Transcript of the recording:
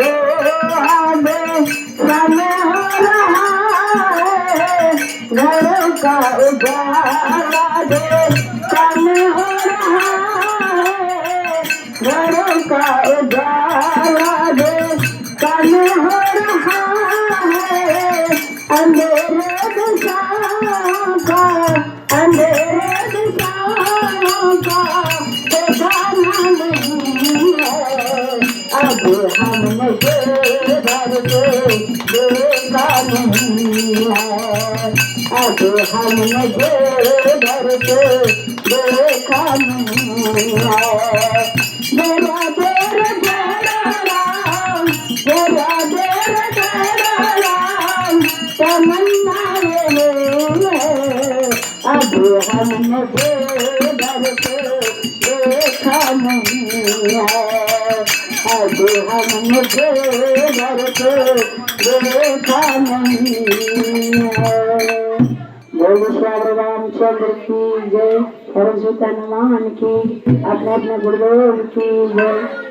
हमें समय हो रहा है, घरों का उजाला दे समय हो रहा है, घरों का उजाला दे समय हो रहा है, अंधेरे दिशाओं का, अंधेरे दिशाओं का ठिकाना नहीं है। अब हमने घर के देखा नहीं है, अब हमने घर के देखा नहीं है। मेरा देर तेरा राम, मेरा देर तेरा राम, तमन्ना ये है। अब हमने घर के देखा नहीं है, अब हमने घर के देखा नहीं है। बोलो श्री रामचंद्र की जय, सरस्वती हनुमान की, अपने अपने गुरुदेव की जय।